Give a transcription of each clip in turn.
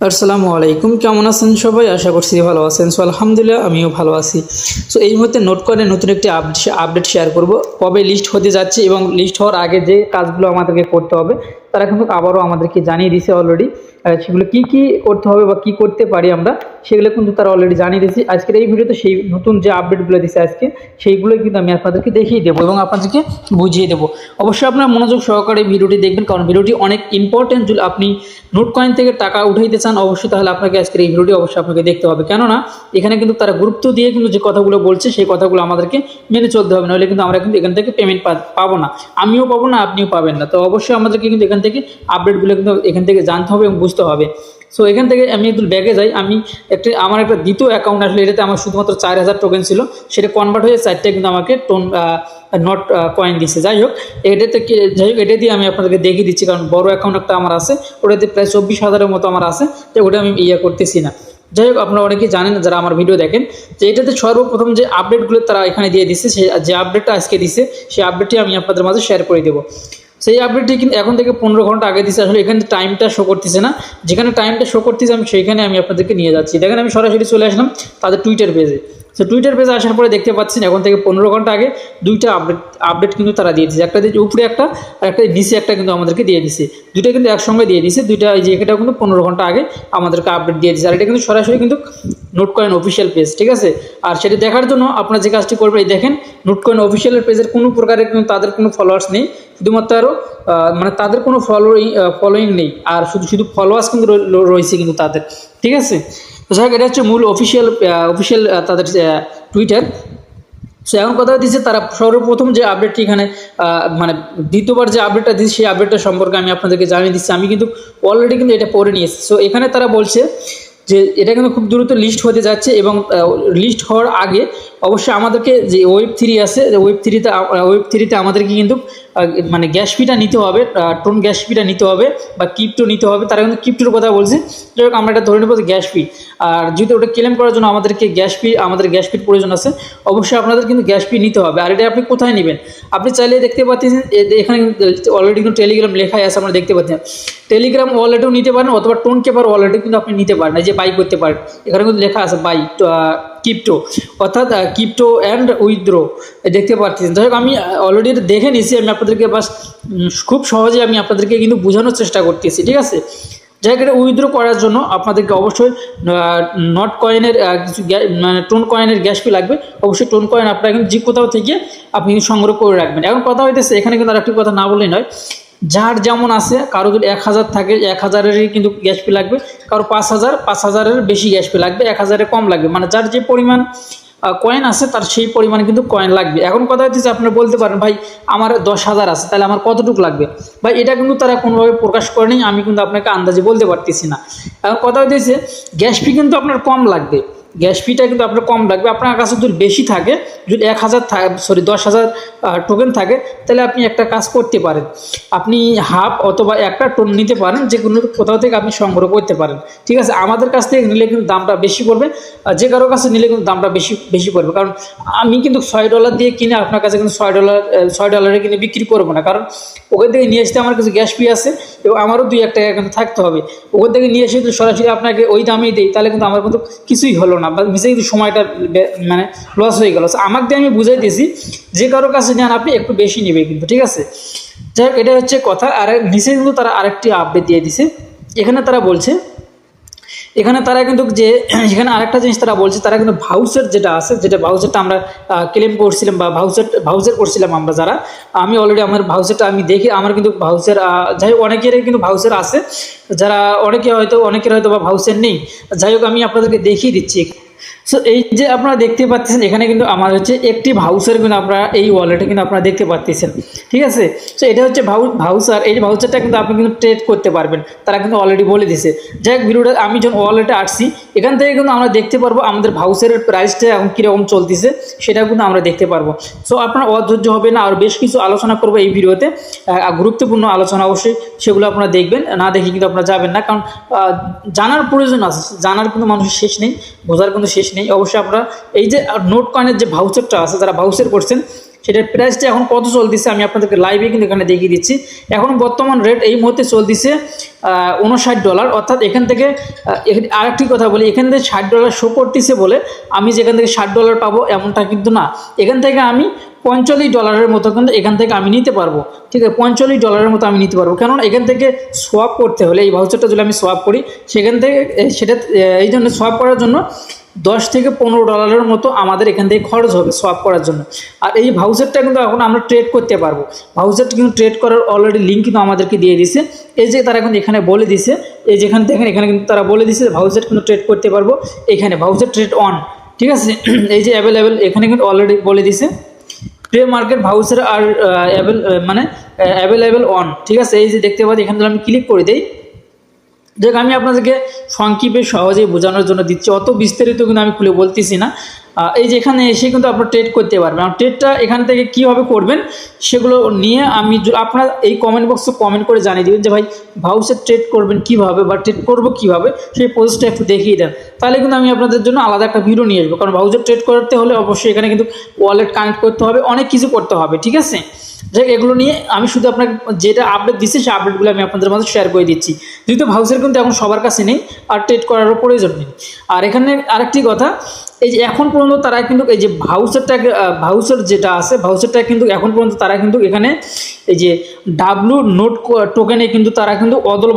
আসসালামু আলাইকুম, কেমন আছেন সবাই? আশা করছি ভালো আছেন। সো আলহামদুলিল্লাহ আমিও ভালো আছি। সো এই মুহূর্তে নোট করে নতুন একটি আপডেট শেয়ার করব। কবে লিস্ট হতে যাচ্ছে এবং লিস্ট হওয়ার আগে যে কাজগুলো আমাদেরকে করতে হবে তারা কিন্তু আবারও আমাদেরকে জানিয়ে দিয়েছে অলরেডি। সেগুলো কি কি করতে হবে বা কি করতে পারি আমরা সেগুলো কিন্তু তারা অলরেডি জানিয়ে দিয়েছে। আজকের এই ভিডিওতে সেই নতুন যে আপডেটগুলো দিয়েছে আজকে সেইগুলো কিন্তু আমি আপনাদেরকে দেখিয়ে দেবো এবং আপনাদেরকে বুঝিয়ে দেবো। অবশ্যই আপনার মনোযোগ সহকারে ভিডিওটি দেখবেন, কারণ ভিডিওটি অনেক ইম্পর্টেন্ট। যদি আপনি নোট কয়েন থেকে টাকা উঠাইতে চান অবশ্যই তাহলে আপনাকে আজকের এই ভিডিওটি অবশ্যই আপনাকে দেখতে হবে, কেননা এখানে কিন্তু তারা গুরুত্ব দিয়ে কিন্তু যে কথাগুলো বলছে সেই কথাগুলো আমাদেরকে মেনে চলতে হবে, নাহলে কিন্তু আমরা কিন্তু এখান থেকে পেমেন্ট পাবো না, আমিও পাবো না, আপনিও পাবেন না। তো অবশ্যই আমাদেরকে কিন্তু এখান থেকে আপডেটগুলো কিন্তু এখান থেকে জানতে হবে এবং বুঝতে হবে। সো এখান থেকে আমি একটু ব্যাগে যাই। আমি আমার একটা দ্বিতীয় অ্যাকাউন্ট আসলে, এটাতে আমার শুধুমাত্র 4000 টোকেন ছিল, সেটা কনভার্ট হয়ে 4টা কিন্তু আমাকে নট কয়েন দিচ্ছে। যাই হোক এটা দিয়ে আমি আপনাদেরকে দেখিয়ে দিচ্ছি, কারণ বড় অ্যাকাউন্ট একটা আমার আছে, ওটাতে প্রায় 24,000-এর মতো আমার আছে, যে ওটা আমি করতেছি না। যাই হোক, আপনারা অনেকেই জানেন যারা আমার ভিডিও দেখেন, যে এটাতে সর্বপ্রথম যে আপডেটগুলো তারা এখানে দিয়ে দিচ্ছে, সেই যে আপডেটটা আজকে দিচ্ছে সেই আপডেটটি আমি আপনাদের মাঝে শেয়ার করে দেবো। সেই আপডেটটি কিন্তু এখন থেকে 15 ঘন্টা আগে দিচ্ছে। আসলে এখানে টাইমটা শো করতেছে না, যেখানে টাইমটা শো করতেছে আমি সেইখানে আমি আপনাদেরকে নিয়ে যাচ্ছি। দেখেন আমি সরাসরি চলে আসলাম তাদের টুইটার পেজে। তো টুইটার পেজে আসার পরে দেখতে পাচ্ছেন এখন থেকে 15 ঘন্টা আগে দুইটা আপডেট কিন্তু তারা দিয়ে দিচ্ছে। একটা দিয়ে উপরে একটা আর একটা নিচে একটা কিন্তু আমাদেরকে দিয়ে দিচ্ছে, দুইটা কিন্তু একসঙ্গে দিয়ে দিচ্ছে। দুইটা যে এটা কিন্তু 15 ঘন্টা আগে আমাদেরকে আপডেট দিয়ে দিচ্ছে। আর এটা কিন্তু সরাসরি কিন্তু নোটকয়েন অফিসিয়াল পেজ, ঠিক আছে। আর সেটা দেখার জন্য আপনারা যে কাজটি করবেন, এই দেখেন নোটকয়েন অফিসিয়াল পেজের কোনো প্রকারের কিন্তু তাদের কোনো ফলোয়ার্স নেই, শুধুমাত্র আরও মানে তাদের কোনো ফলোয়িং নেই, আর শুধু ফলোয়ার্স কিন্তু রয়েছে কিন্তু তাদের, ঠিক আছে। তো যাই হোক, এটা হচ্ছে মূল অফিসিয়াল তাদের টুইটার। সো এখন কথা দিচ্ছে তারা সর্বপ্রথম যে আপডেটটি এখানে মানে দ্বিতীয়বার যে আপডেটটা দিচ্ছে সেই আপডেটটা সম্পর্কে আমি আপনাদেরকে জানিয়ে দিচ্ছি। আমি কিন্তু অলরেডি কিন্তু এটা পড়ে নিয়েছি। সো এখানে তারা বলছে যে এটা কিন্তু খুব দ্রুত লিস্ট হতে যাচ্ছে এবং লিস্ট হওয়ার আগে অবশ্যই আমাদেরকে যে ওয়েব3 আছে, ওয়েব3তে আমাদেরকে কিন্তু মানে গ্যাস ফিটা নিতে হবে, টোন গ্যাস ফিটা নিতে হবে বা ক্রিপ্টো নিতে হবে। তারা কিন্তু ক্রিপ্টোর কথা বলছে। যাই হোক, আমরা এটা ধরে নেব যে গ্যাস ফি। আর যদি ওটা ক্লেম করার জন্য আমাদের গ্যাস ফির প্রয়োজন আছে, অবশ্যই আপনাদের কিন্তু গ্যাস ফি নিতে হবে। আর এটা আপনি কোথায় নেবেন? আপনি চাইলে দেখতে পাচ্ছেন এখানে অলরেডি কিন্তু টেলিগ্রাম লেখাই আছে, আমরা দেখতে পাচ্ছেন। টেলিগ্রাম ওয়ালেটেও নিতে পারেন অথবা টোন কেপার ওয়ালেটে কিন্তু আপনি নিতে পারেন, যে বাই করতে পারেন। এখানে কিন্তু লেখা আছে বাই ক্রিপ্টো, অর্থাৎ ক্রিপ্টো অ্যান্ড উইথড্রো দেখতে পাচ্ছেন। যাই হোক, আমি অলরেডি দেখে নিয়েছি, আমি আপনাদেরকে বাস খুব সহজে আমি আপনাদেরকে কিন্তু বোঝানোর চেষ্টা করতেছি, ঠিক আছে। যাই হোক, এটা উইথড্রো করার জন্য আপনাদেরকে অবশ্যই নট কয়েনের কিছু মানে টোন কয়েনের গ্যাস ফি লাগবে। অবশ্যই টোন কয়েন আপনারা কিন্তু যে কোথাও থেকে আপনি সংগ্রহ করে রাখবেন। এখন কথা হইতেছে এখানে কিন্তু আর একটি কথা না বললেই নয়, যার যেমন আছে, কারো যদি 1000 থাকে 1000-এরই কিন্তু গ্যাস ফি লাগবে, কারো 5000-5000-এর বেশি গ্যাস ফি লাগবে, 1000-এর কম লাগবে। মানে যার যে পরিমাণ কয়েন আছে তার সেই পরিমাণে কিন্তু কয়েন লাগবে। এখন কথা হচ্ছে আপনারা বলতে পারেন ভাই আমার 10,000 আছে, তাহলে আমার কতটুকু লাগবে? ভাই এটা কিন্তু তারা কোনোভাবে প্রকাশ করেনি, আমি কিন্তু আপনাকে আন্দাজে বলতে পারতেছি না। এখন কথা হচ্ছে গ্যাস ফি কিন্তু আপনার কম লাগবে, গ্যাস ফিটা কিন্তু আপনার কম লাগবে। আপনার কাছে যদি বেশি থাকে, যদি 10,000 টোকেন থাকে, তাহলে আপনি একটা কাজ করতে পারেন, আপনি হাফ অথবা একটা টোন নিতে পারেন, যে কোনো কোথাও থেকে আপনি সংগ্রহ করতে পারেন, ঠিক আছে। আমাদের কাছ থেকে নিলে কিন্তু দামটা বেশি পড়বে, আর যে কারোর কাছে নিলে কিন্তু দামটা বেশি পড়বে, কারণ আমি কিন্তু $6 দিয়ে কিনে আপনার কাছে কিন্তু $6 কিনে বিক্রি করবো না, কারণ ওখান থেকে নিয়ে আসতে আমার কিছু গ্যাস ফি আছে এবং আমারও 2-1 টাকা কিন্তু থাকতে হবে। ওখান থেকে নিয়ে এসে যদি সরাসরি আপনাকে ওই দামেই দিই, তাহলে কিন্তু আমার কিন্তু কিছুই হলো না, বা মিশে কিন্তু সময়টা মানে লস হয়ে গেল। আমাকে দিয়ে আমি বুঝাই দিয়েছি, যে কারোর কাছে নেন আপনি একটু বেশি নেবে কিন্তু, ঠিক আছে। যাই হোক, এটা হচ্ছে কথা। আর নিচে কিন্তু তারা আরেকটি আপডেট দিয়ে দিছে। এখানে তারা বলছে, এখানে তারা কিন্তু যে এখানে আরেকটা জিনিস তারা বলছে, তারা কিন্তু ভাউচার যেটা আছে, যেটা ভাউচারটা আমরা ক্লেম করছিলাম বা ভাউচার করছিলাম আমরা যারা, আমি অলরেডি আমার ভাউচারটা আমি দেখি, আমার কিন্তু ভাউচার যাই হোক অনেকেরই কিন্তু ভাউচার আছে, যারা অনেকের হয়তো বা ভাউচার নেই। যাই হোক, আমি আপনাদেরকে দেখিয়ে দিচ্ছি। সো এই যে আপনারা দেখতে পাচ্ছেন এখানে কিন্তু আমার হচ্ছে একটি ভাউচার কিন্তু আপনারা এই ওয়ালেটে কিন্তু আপনারা দেখতে পাচ্ছেন, ঠিক আছে। সো এটা হচ্ছে ভাউচার। এই যে ভাউচারটা কিন্তু আপনি কিন্তু ট্রেড করতে পারবেন, তারা কিন্তু অলরেডি বলে দিছে। যাই হোক, ভিডিওটা আমি যখন ওয়ালেটে আসছি, এখান থেকে কিন্তু আমরা দেখতে পারবো আমাদের ভাউচারের প্রাইসটা এখন কীরকম চলতেছে, সেটা কিন্তু আমরা দেখতে পারবো। সো আপনার অধৈর্য হবে না, আর বেশ কিছু আলোচনা করবো এই ভিডিওতে, গুরুত্বপূর্ণ আলোচনা, অবশ্যই সেগুলো আপনারা দেখবেন, না দেখে কিন্তু আপনারা যাবেন না, কারণ জানার প্রয়োজন আছে, জানার কিন্তু মানুষের শেষ নেই, বোঝার কিন্তু শেষ নেই। অবশ্যই আপনারা এই যে নোট কয়েনের যে ভাউচারটা আছে, যারা ভাউচার করছেন সেটার প্রাইসটা এখন কত চলতেছে আমি আপনাদেরকে লাইভে কিন্তু এখানে দেখিয়ে দিচ্ছি। এখন বর্তমান রেট এই মুহূর্তে চলতেছে $59, অর্থাৎ এখান থেকে আরেকটি কথা বলি, এখান থেকে $60 শো করতেছে বলে আমি যেখান থেকে $60 পাবো এমনটা কিন্তু না। এখান থেকে আমি $45 মতো কিন্তু এখান থেকে আমি নিতে পারবো, ঠিক আছে, $45 মতো আমি নিতে পারবো। কেননা এখান থেকে সোয়াপ করতে হলে এই ভাউচারটা যদি আমি সোয়াপ করি সেখান থেকে সেটা এই জন্য সোয়াপ করার জন্য $10 থেকে $15 মতো আমাদের এখান থেকে খরচ হবে সোয়াপ করার জন্য। আর এই ভাউচারটা কিন্তু এখন আমরা ট্রেড করতে পারবো। ভাউচারটা কিন্তু ট্রেড করার অলরেডি লিঙ্ক কিন্তু আমাদেরকে দিয়ে দিছে। এই যে তারা কিন্তু এখানে বলে দিছে, এই যেখানে দেখেন এখানে কিন্তু তারা বলে দিছে ভাউচার কিন্তু ট্রেড করতে পারবো এখানে, ভাউচার ট্রেড অন, ঠিক আছে। এই যে অ্যাভেলেবেল এখানে কিন্তু অলরেডি বলে দিছে প্রে মার্কেট ভাউচার আর অ্যাভেলেবেল অন, ঠিক আছে। এই যে দেখতে পাচ্ছি এখানে আমি ক্লিক করে দিই, দেখ আমি আপনাদেরকে সংক্ষেপে সহজেই বোঝানোর জন্য দিচ্ছি, অত বিস্তারিত কিন্তু আমি খুলে বলতেছি না। এই যে এখানে এসে কিন্তু আপনারা ট্রেড করতে পারবেন। আর ট্রেডটা এখান থেকে কীভাবে করবেন সেগুলো নিয়ে আমি আপনারা এই কমেন্ট বক্সে কমেন্ট করে জানিয়ে দেবেন যে ভাই ভাউচার ট্রেড করবেন কীভাবে বা ট্রেড করবো কীভাবে, সেই প্রসেসটা একটু দেখিয়ে দেন, তাহলে কিন্তু আমি আপনাদের জন্য আলাদা একটা ভিডিও নিয়ে আসবো। কারণ ভাউচার ট্রেড করতে হলে অবশ্যই এখানে কিন্তু ওয়ালেট কানেক্ট করতে হবে, অনেক কিছু করতে হবে, ঠিক আছে। যাই এগুলো নিয়ে আমি শুধু আপনাকে যেটা আপডেট দিচ্ছি সেই আপডেটগুলো আমি আপনাদের মাঝে শেয়ার করে দিচ্ছি, যেহেতু ভাউচার কিন্তু এখন সবার কাছে নেই আর ট্রেড করারও প্রয়োজন নেই। আর এখানে আরেকটি কথা, এই যে এখন পর্যন্ত তারা কিন্তু এই যে ভাউচার যেটা আছে ভাউচারটা কিন্তু এখন পর্যন্ত তারা কিন্তু এখানে এই যে ডাব্লু নোট টোকেনে কিন্তু তারা কিন্তু অদল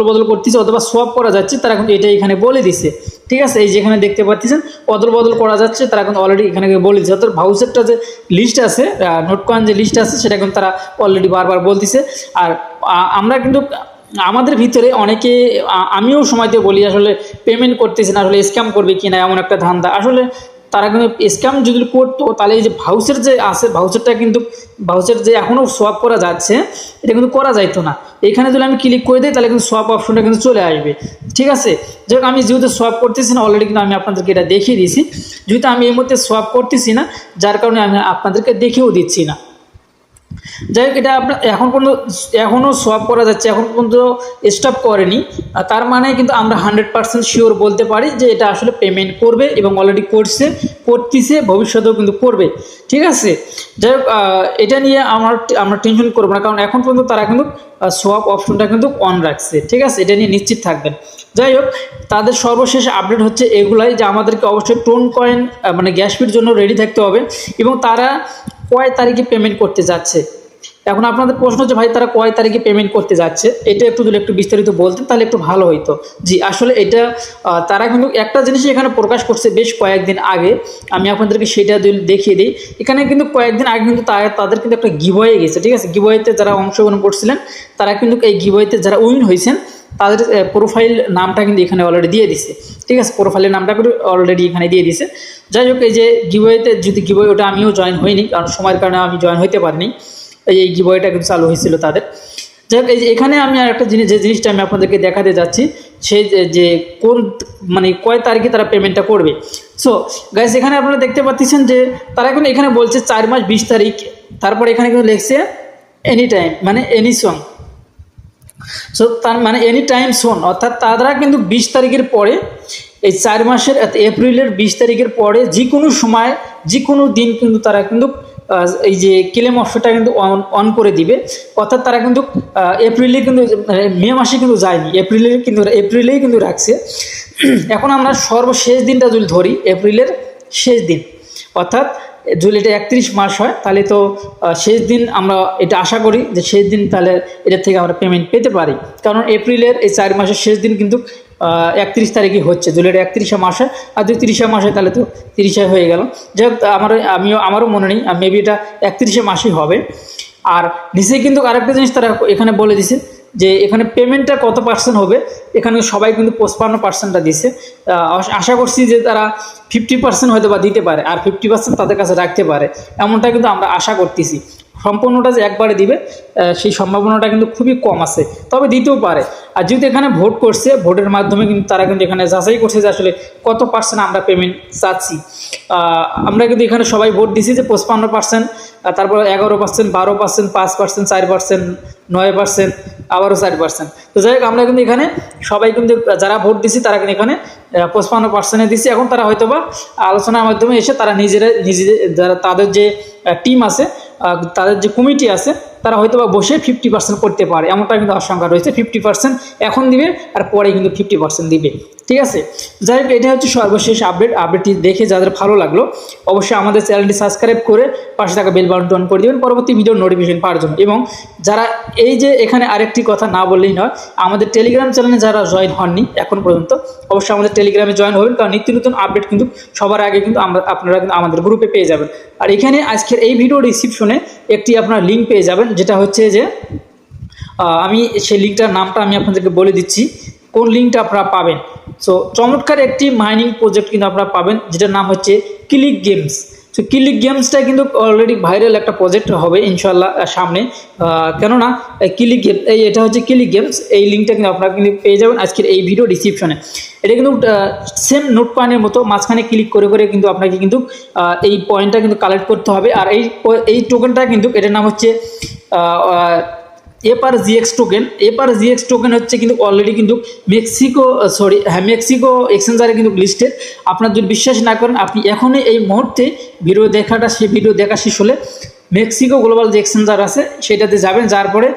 বদল করতেছে অথবা সোয়াপ করা যাচ্ছে, তারা কিন্তু এটা এখানে বলে দিছে, ঠিক আছে। এই যে এখানে দেখতে পাচ্ছেন অদল বদল করা যাচ্ছে, তারা কিন্তু অলরেডি এখানে বলে দিচ্ছে। অর্থাৎ ভাউচারটা যে লিস্ট আছে নোট কয়েন যে লিস্ট আছে সেটা কিন্তু তারা অলরেডি বারবার বলতেছে। আর আমরা কিন্তু আমাদের ভিতরে অনেকে, আমিও সময়তে বলি আসলে পেমেন্ট করতেছে না, আসলে স্ক্যাম করবে কিনা এমন একটা ধান্দা। আসলে তারা কিন্তু স্ক্যাম যদি করতো তাহলে এই যে ভাউচার যে আছে ভাউচারটা কিন্তু ভাউচার যে এখনও সোয়াপ করা যাচ্ছে এটা কিন্তু করা যাইতো না। এখানে যদি আমি ক্লিক করে দিই তাহলে কিন্তু সোয়াপ অপশনটা কিন্তু চলে আসবে, ঠিক আছে। যাই হোক আমি যেহেতু সোয়াপ করতেছি না অলরেডি কিন্তু আমি আপনাদেরকে এটা দেখিয়ে দিয়েছি, যেহেতু আমি এই মুহূর্তে সোয়াপ করতেছি না যার কারণে আমি আপনাদেরকে দেখিয়েও দিচ্ছি না। যাই হোক এটা আপনার এখন পর্যন্ত এখনও সোয়াপ করা যাচ্ছে, এখন পর্যন্ত স্টপ করেনি, তার মানে কিন্তু আমরা 100% শিওর বলতে পারি যে এটা আসলে পেমেন্ট করবে এবং অলরেডি করতেছে, ভবিষ্যতেও কিন্তু করবে, ঠিক আছে। যাই হোক এটা নিয়ে আমরা টেনশন করবো না, কারণ এখন পর্যন্ত তারা কিন্তু সোয়াপ অপশনটা কিন্তু অন রাখছে, ঠিক আছে, এটা নিয়ে নিশ্চিত থাকবেন। যাই হোক তাদের সর্বশেষ আপডেট হচ্ছে এগুলাই যে আমাদেরকে অবশ্যই টোন কয়েন মানে গ্যাস ফির জন্য রেডি থাকতে হবে এবং তারা কয় তারিখে পেমেন্ট করতে যাচ্ছে। এখন আপনাদের প্রশ্ন হচ্ছে ভাই তারা কয় তারিখে পেমেন্ট করতে যাচ্ছে, এটা একটু একটু বিস্তারিত বলতেন তাহলে একটু ভালো হইতো। জি আসলে এটা তারা কিন্তু একটা জিনিসই এখানে প্রকাশ করছে বেশ কয়েকদিন আগে, আমি আপনাদেরকে সেটা দেখিয়ে দিই। এখানে কিন্তু কয়েকদিন আগে কিন্তু তাদের কিন্তু একটা গিভওয়ে গেছে, ঠিক আছে। গিভওয়েতে যারা অংশগ্রহণ করছিলেন তারা কিন্তু এই গিভওয়েতে যারা উইন হয়েছেন তাদের প্রোফাইল নামটা কিন্তু এখানে অলরেডি দিয়ে দিছে, ঠিক আছে, প্রোফাইলের নামটা কিন্তু অলরেডি এখানে দিয়ে দিছে। যাই হোক এই যে গিভওয়েতে যদি গিভওয়ে ওটা আমিও জয়েন হইনি, কারণ সময়ের কারণে আমি জয়েন হইতে পারিনি, এই গিভওয়েটা কিন্তু চালু হয়েছিল তাদের। যাই হোক এই যে এখানে আমি আর একটা জিনিস যে জিনিসটা আমি আপনাদেরকে দেখাতে যাচ্ছি সেই যে কোন মানে কয় তারিখে তারা পেমেন্টটা করবে। সো গাইস এখানে আপনারা দেখতে পাচ্ছেন যে তারা কিন্তু এখানে বলছে 4 মাস 20 তারিখ, তারপর এখানে কিন্তু লিখছে এনি টাইম মানে এনি সং। সো তার মানে এনি টাইম সোন, অর্থাৎ তারা কিন্তু 20 তারিখের পরে এই 4 মাসের এপ্রিলের 20 তারিখের পরে যে কোনো সময় যে কোনো দিন কিন্তু তারা কিন্তু এই যে ক্লেম অপশনটা কিন্তু অন করে দিবে। অর্থাৎ তারা কিন্তু এপ্রিলে কিন্তু মে মাসে কিন্তু যায়নি, এপ্রিলেই কিন্তু রাখছে। এখন আমরা সর্বশেষ দিনটা যদি ধরি এপ্রিলের শেষ দিন, অর্থাৎ যদি এটা 31 মাস হয় তাহলে তো শেষ দিন আমরা এটা আশা করি যে শেষ দিন তাহলে এটার থেকে আমরা পেমেন্ট পেতে পারি, কারণ এপ্রিলের এই 4 মাসের শেষ দিন কিন্তু 31 তারিখই হচ্ছে। যদি এটা 31 মাস হয় আর যদি 30 মাস হয় তাহলে তো 30 হয়ে গেল। যাই হোক আমারও মনে নেই, মেবি এটা 31 মাসই হবে। আর নিচে কিন্তু আরেকটা জিনিস তারা এখানে বলে দিছে যে এখানে পেমেন্টটা কত পার্সেন্ট হবে, এখানে সবাই কিন্তু 55%টা দিছে। আশা করছি যে তারা 50% হয়তো বা দিতে পারে আর 50% তাদের কাছে রাখতে পারে, এমনটা কিন্তু আমরা আশা করতেছি। সম্পূর্ণটা যে একবারে দিবে সেই সম্ভাবনাটা কিন্তু খুবই কম আছে, তবে দিতেও পারে। আর যেহেতু এখানে ভোট করছে, ভোটের মাধ্যমে কিন্তু তারা কিন্তু এখানে যাচাই করছে যে আসলে কত পার্সেন্ট আমরা পেমেন্ট চাচ্ছি। আমরা কিন্তু এখানে সবাই ভোট দিছি যে 55%, তারপর 11%, 12%, 5%, 4%, 9%, আবারও 4%। তো যাই হোক, আমরা কিন্তু এখানে সবাই কিন্তু যারা ভোট দিছি তারা কিন্তু এখানে 55% দিছি। এখন তারা হয়তো বা আলোচনার মাধ্যমে এসে তারা নিজেদের যারা তাদের যে টিম আছে, তাদের যে কমিটি আছে, তারা হয়তো বা বসে 50% করতে পারে, এমনটা কিন্তু আশঙ্কা রয়েছে। 50% এখন দিবে আর পরে কিন্তু 50% দিবে, ঠিক আছে। যাই হোক, এটা হচ্ছে সর্বশেষ আপডেটটি দেখে যাদের ভালো লাগলো অবশ্যই আমাদের চ্যানেলটি সাবস্ক্রাইব করে পাশে থাকা বেল বাটনটি অন করে দেবেন পরবর্তী ভিডিওর নোটিফিকেশন পাওয়ার জন্য। এবং যারা এই যে এখানে আরেকটি কথা না বললেই নয়, আমাদের টেলিগ্রাম চ্যানেলে যারা জয়েন হননি এখন পর্যন্ত অবশ্যই আমাদের টেলিগ্রামে জয়েন হবেন, কারণ নিত্য নতুন আপডেট কিন্তু সবার আগে কিন্তু আপনারা কিন্তু আমাদের গ্রুপে পেয়ে যাবেন। আর এখানে আজকের এই ভিডিও ডিসক্রিপশনে একটি আপনার লিঙ্ক পেয়ে যাবেন, যেটা হচ্ছে যে আমি সেই লিঙ্কটার নামটা আমি আপনাদেরকে বলে দিচ্ছি কোন লিঙ্কটা আপনারা পাবেন। সো চমৎকার একটি মাইনিং প্রজেক্ট কিন্তু আপনারা পাবেন, যেটার নাম হচ্ছে ক্লিক গেমস। সো ক্লিক গেমসটা কিন্তু অলরেডি ভাইরাল একটা প্রজেক্ট হবে ইনশাল্লাহ সামনে, কেননা ক্লিক গেম এটা হচ্ছে ক্লিক গেমস, এই লিঙ্কটা কিন্তু আপনারা কিন্তু পেয়ে যাবেন আজকের এই ভিডিও ডিসক্রিপশনে। এটা কিন্তু সেম নোট কয়েনের মতো মাঝখানে ক্লিক করে করে কিন্তু আপনাকে কিন্তু এই পয়েন্টটা কিন্তু কালেক্ট করতে হবে। আর এই টোকেনটা কিন্তু এটার নাম হচ্ছে এপার জিএক্স টোকেন হচ্ছে কিন্তু অলরেডি কিন্তু মেক্সিকো এক্সচেঞ্জারে কিন্তু লিস্টেড। আপনার যদি বিশ্বাস না করেন, আপনি এখনই এই মুহূর্তে ভিডিও দেখা শেষ হলে মেক্সিকো গ্লোবাল যে এক্সচেঞ্জার আছে সেটাতে যাবেন, যার পরে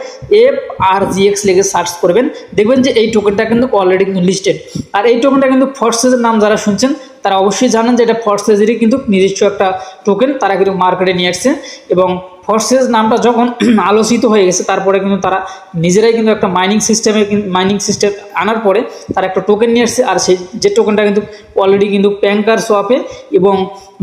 FRGX লিখে সার্চ করবেন, দেখবেন যে এই টোকেনটা কিন্তু অলরেডি কিন্তু লিস্টেড। আর এই টোকেনটা কিন্তু ফরসেজের নাম যারা শুনছেন তারা অবশ্যই জানেন যে এটা ফরসেজেরই কিন্তু নিজস্ব একটা টোকেন, তারা কিন্তু মার্কেটে নিয়ে আসছে। এবং ফরসেজ নামটা যখন আলোচিত হয়ে গেছে তারপরে কিন্তু তারা নিজেরাই কিন্তু একটা মাইনিং সিস্টেম আনার পরে তারা একটা টোকেন নিয়ে আসছে। আর সেই যে টোকেনটা কিন্তু অলরেডি কিন্তু প্যাঙ্কার সোয়াপে এবং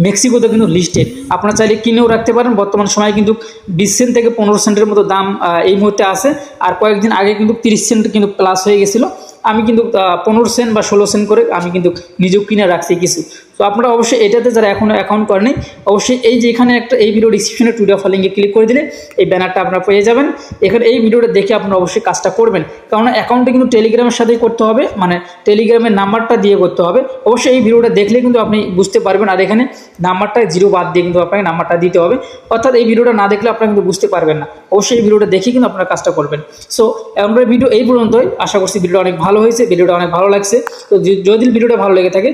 মেক্সিকোতে কিন্তু লিস্টেড, আপনারা চাইলে কিনেও রাখতে পারেন। বর্তমান সময়ে কিন্তু 20 সেন্ট থেকে 15 সেন্টের মতো দাম এই মুহূর্তে আছে। আর কয়েকদিন আগে কিন্তু 30 সেন্ট কিন্তু প্লাস হয়ে গেছিলো। আমি কিন্তু 15 সেন্ট বা 16 সেন্ট করে আমি কিন্তু নিজেও কিনে রাখছি কিছু। তো আপনারা অবশ্যই এটাতে যারা এখনও অ্যাকাউন্ট করেনি অবশ্যই এই যে এখানে একটা এই ভিডিও ডিসক্রিপশনে টুডে অফার লিঙ্কে ক্লিক করে দিলে এই ব্যানারটা আপনারা পেয়ে যাবেন। এখানে এই ভিডিওটা দেখে আপনারা অবশ্যই কাজটা করবেন, কারণ অ্যাকাউন্টটা কিন্তু টেলিগ্রামের সাথেই করতে হবে, মানে টেলিগ্রামের নাম্বারটা দিয়ে করতে হবে। অবশ্যই এই ভিডিওটা দেখলে কিন্তু আপনি বুঝতে পারবেন। আর এখানে নাম্বারটা 0 বাদ দিয়ে কিন্তু আপনাকে নাম্বারটা দিতে হবে, অর্থাৎ এই ভিডিওটা না দেখলে আপনারা কিন্তু বুঝতে পারবেন না। অবশ্যই এই ভিডিওটা দেখে কিন্তু আপনারা কাজটা করবেন। সো আমরা ভিডিও এই পর্যন্তই, আশা করছি ভিডিওটা অনেক ভালো হয়েছে, ভিডিওটা অনেক ভালো লাগছে। তো যদি ভিডিওটা ভালো লেগে থাকে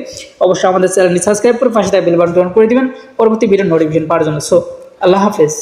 অবশ্যই আমাদের চ্যানেলটি সাবস্ক্রাইব করে পাশে থাকা বেল বাটনটি অন করে দিবেন পরবর্তী ভিডিওর নোটিফিকেশন পাওয়ার জন্য। সো আল্লাহ হাফেজ।